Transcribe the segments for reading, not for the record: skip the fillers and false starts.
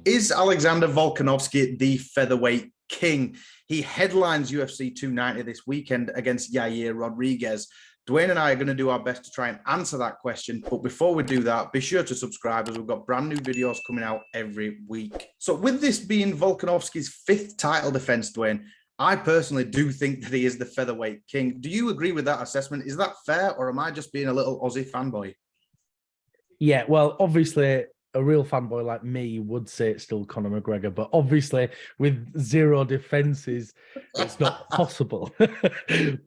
Is Alexander Volkanovski the featherweight king? He headlines UFC 290 this weekend against Yair Rodriguez. Dwayne and I are going to do our best to try and answer that question. But before we do that, be sure to subscribe as we've got brand new videos coming out every week. So with this being Volkanovski's fifth title defense, Dwayne, I personally do think that he is the featherweight king. Do you agree with that assessment? Is that fair, or am I just being a little Aussie fanboy? Yeah, well, obviously, a real fanboy like me would say it's still Conor McGregor, but obviously with zero defenses, it's not possible.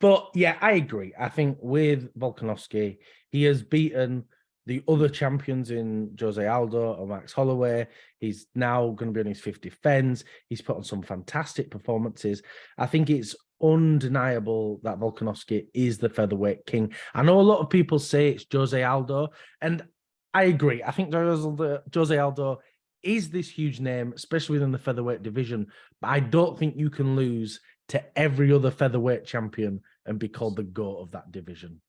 But yeah, I agree. I think with Volkanovski, he has beaten the other champions in Jose Aldo or Max Holloway. He's now going to be on his fifth defense. He's put on some fantastic performances. I think it's undeniable that Volkanovski is the featherweight king. I know a lot of people say it's Jose Aldo, and I agree. I think Jose Aldo is this huge name, especially within the featherweight division. But I don't think you can lose to every other featherweight champion and be called the GOAT of that division.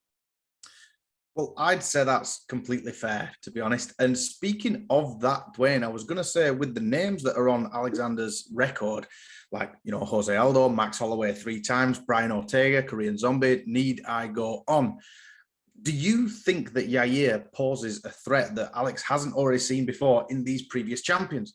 Well, I'd say that's completely fair, to be honest. And speaking of that, Dwayne, I was going to say with the names that are on Alexander's record, like, Jose Aldo, Max Holloway 3 times, Brian Ortega, Korean Zombie, need I go on? Do you think that Yair poses a threat that Alex hasn't already seen before in these previous champions?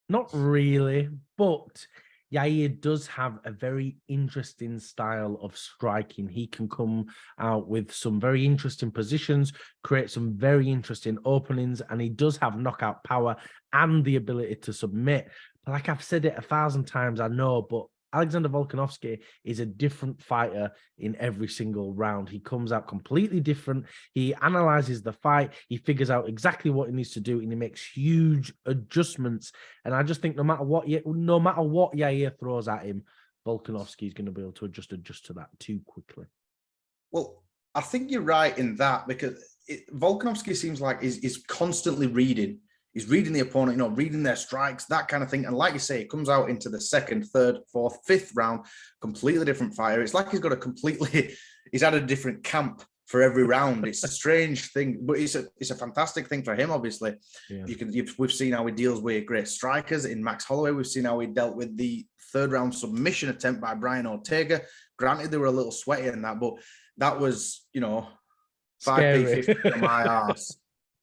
Not really, but Yair does have a very interesting style of striking. He can come out with some very interesting positions, create some very interesting openings, and he does have knockout power and the ability to submit. But like I've said it 1,000 times, I know, but Alexander Volkanovski is a different fighter in every single round. He comes out completely different. He analyzes the fight. He figures out exactly what he needs to do, and he makes huge adjustments. And I just think no matter what Yair throws at him, Volkanovski is going to be able to adjust to that too quickly. Well, I think you're right in that, because Volkanovski seems like is constantly reading. He's reading the opponent, reading their strikes, that kind of thing. And like you say, it comes out into the second, third, fourth, fifth round, completely different fighter. It's like he's had a different camp for every round. It's a strange thing, but it's a fantastic thing for him, obviously. Yeah. We've seen how he deals with great strikers in Max Holloway. We've seen how he dealt with the third round submission attempt by Brian Ortega. Granted, they were a little sweaty in that, but that was, 5p50 on my ass.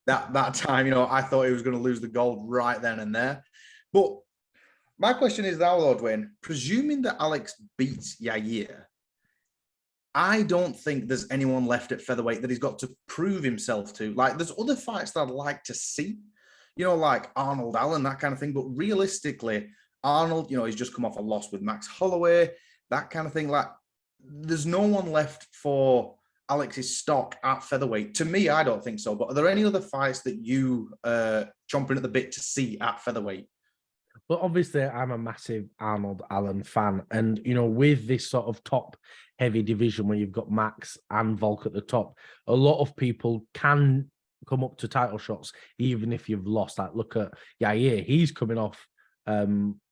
That time, I thought he was going to lose the gold right then and there. But my question is now, Lord Dwayne, presuming that Alex beats Yair, I don't think there's anyone left at featherweight that he's got to prove himself to. Like, there's other fights that I'd like to see, like Arnold Allen, that kind of thing. But realistically, Arnold, he's just come off a loss with Max Holloway, that kind of thing. Like, there's no one left for Alex's stock at featherweight. To me, I don't think so. But are there any other fights that you chomping at the bit to see at featherweight? Well, obviously, I'm a massive Arnold Allen fan. And, with this sort of top heavy division where you've got Max and Volk at the top, a lot of people can come up to title shots, even if you've lost. Like, look at Yair. He's coming off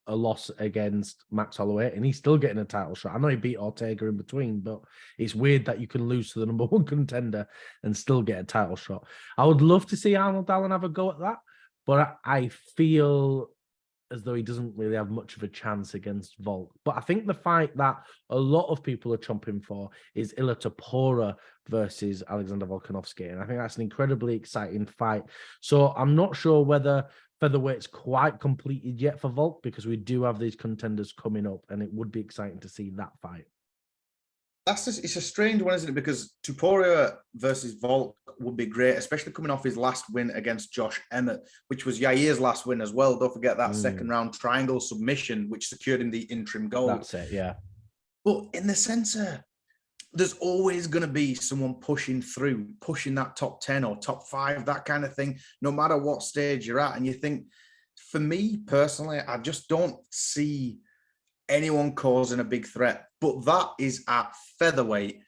a loss against Max Holloway, and he's still getting a title shot. I know he beat Ortega in between, but it's weird that you can lose to the number 1 contender and still get a title shot. I would love to see Arnold Allen have a go at that, but I feel as though he doesn't really have much of a chance against Volk. But I think the fight that a lot of people are chomping for is Ilia Topuria versus Alexander Volkanovski, and I think that's an incredibly exciting fight. So I'm not sure whether featherweight's quite completed yet for Volk, because we do have these contenders coming up, and it would be exciting to see that fight. It's a strange one, isn't it? Because Topuria versus Volk would be great, especially coming off his last win against Josh Emmett, which was Yair's last win as well. Don't forget that second round triangle submission, which secured him the interim gold. That's it, yeah. But in the sense there's always going to be someone pushing that top 10 or top 5, that kind of thing, no matter what stage you're at. And you think, for me personally, I just don't see anyone causing a big threat. But that is at featherweight.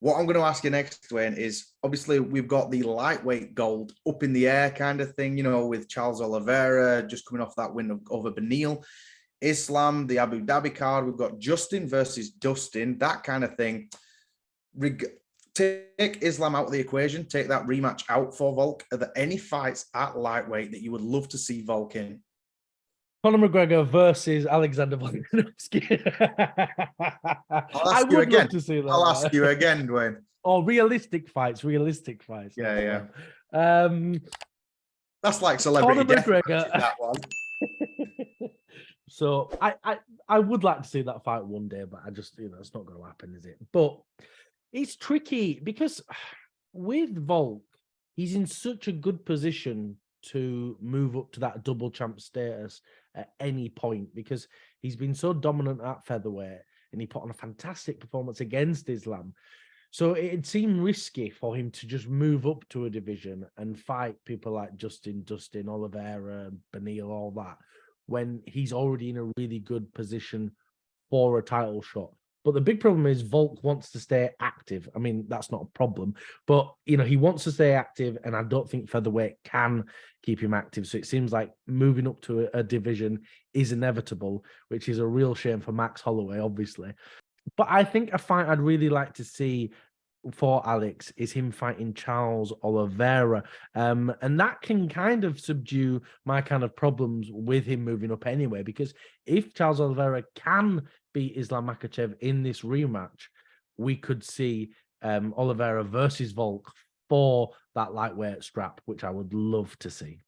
What I'm going to ask you next, Dwayne, is obviously we've got the lightweight gold up in the air kind of thing, with Charles Oliveira just coming off that win over Beneil. Islam, the Abu Dhabi card, we've got Justin versus Dustin, that kind of thing. take Islam out of the equation, take that rematch out for Volk. Are there any fights at lightweight that you would love to see Volk in? Conor McGregor versus Alexander Volkanovski. I would love to see that. I'll ask you again, Dwayne. Or realistic fights. Yeah. Um, That's like celebrity Conor death McGregor. that one. So I would like to see that fight one day, but I just, it's not going to happen, is it? But it's tricky because with Volk, he's in such a good position to move up to that double champ status at any point because he's been so dominant at featherweight and he put on a fantastic performance against Islam. So it'd seem risky for him to just move up to a division and fight people like Dustin, Oliveira, Beneil, all that, when he's already in a really good position for a title shot. But the big problem is Volk wants to stay active. I mean, that's not a problem, but he wants to stay active, and I don't think featherweight can keep him active. So it seems like moving up to a division is inevitable, which is a real shame for Max Holloway, obviously. But I think a fight I'd really like to see for Alex is him fighting Charles Oliveira. And that can kind of subdue my kind of problems with him moving up anyway, because if Charles Oliveira can beat Islam Makhachev in this rematch, we could see Oliveira versus Volk for that lightweight strap, which I would love to see.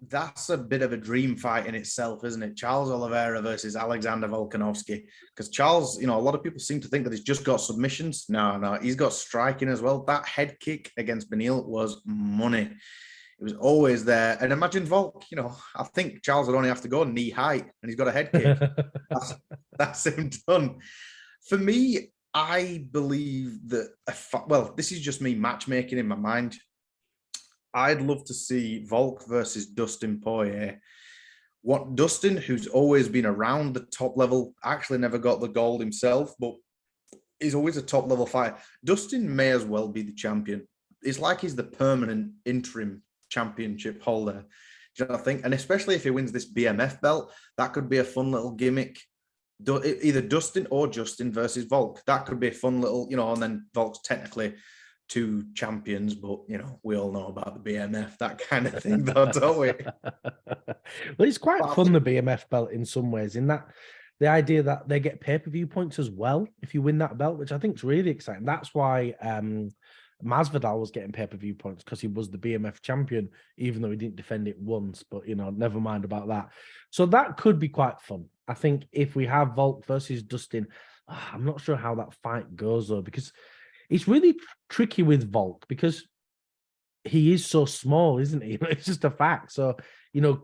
That's a bit of a dream fight in itself, isn't it? Charles Oliveira versus Alexander Volkanovski. Because Charles, a lot of people seem to think that he's just got submissions. No, he's got striking as well. That head kick against Beneil was money. It was always there. And imagine Volk, I think Charles would only have to go knee height and he's got a head kick. that's him done. For me, I believe that, this is just me matchmaking in my mind. I'd love to see Volk versus Dustin Poirier. What Dustin, who's always been around the top level, actually never got the gold himself, but he's always a top level fighter. Dustin may as well be the champion. It's like he's the permanent interim championship holder. Do you know what I think? And especially if he wins this BMF belt, that could be a fun little gimmick. Either Dustin or Justin versus Volk. That could be a fun little, and then Volk's technically two champions, but we all know about the BMF, that kind of thing, though, don't we? Well, it's quite fun, the BMF belt, in some ways, in that the idea that they get pay-per-view points as well if you win that belt, which I think is really exciting. That's why Masvidal was getting pay-per-view points, because he was the BMF champion, even though he didn't defend it once. But never mind about that. So that could be quite fun. I think if we have Volk versus Dustin, I'm not sure how that fight goes, though, because it's really tricky with Volk because he is so small, isn't he? It's just a fact. So,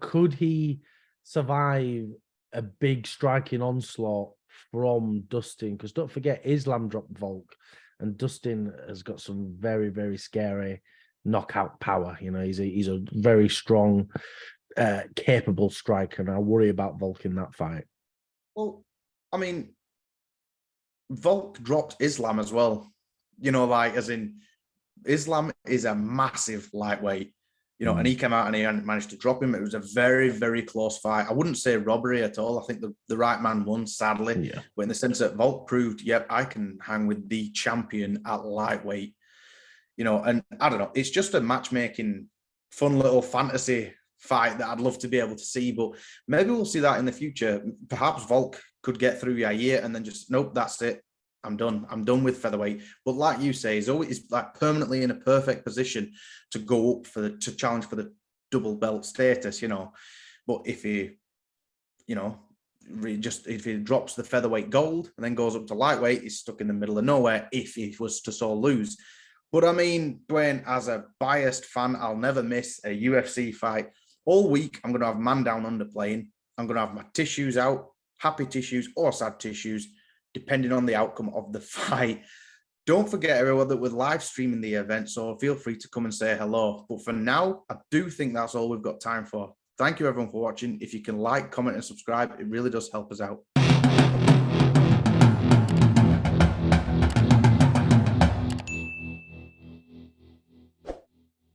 could he survive a big striking onslaught from Dustin? Because don't forget, Islam dropped Volk, and Dustin has got some very, very scary knockout power. He's a very strong, capable striker, and I worry about Volk in that fight. Well, I mean, Volk dropped Islam as well. As in, Islam is a massive lightweight, and he came out and he managed to drop him. It was a very, very close fight. I wouldn't say robbery at all. I think the right man won, sadly. Yeah. But in the sense that Volk proved, yep, I can hang with the champion at lightweight. And I don't know, it's just a matchmaking, fun little fantasy fight that I'd love to be able to see. But maybe we'll see that in the future. Perhaps Volk could get through Yair and then just, nope, that's it. I'm done with featherweight. But like you say, he's always like permanently in a perfect position to go up to challenge for the double belt status, But if he, if he drops the featherweight gold and then goes up to lightweight, he's stuck in the middle of nowhere if he was to so lose. But I mean, Dwayne, as a biased fan, I'll never miss a UFC fight. All week, I'm going to have Man Down Under playing. I'm going to have my tissues out, happy tissues or sad tissues, depending on the outcome of the fight. Don't forget, everyone, that we're live streaming the event, so feel free to come and say hello. But for now, I do think that's all we've got time for. Thank you, everyone, for watching. If you can like, comment, and subscribe, it really does help us out.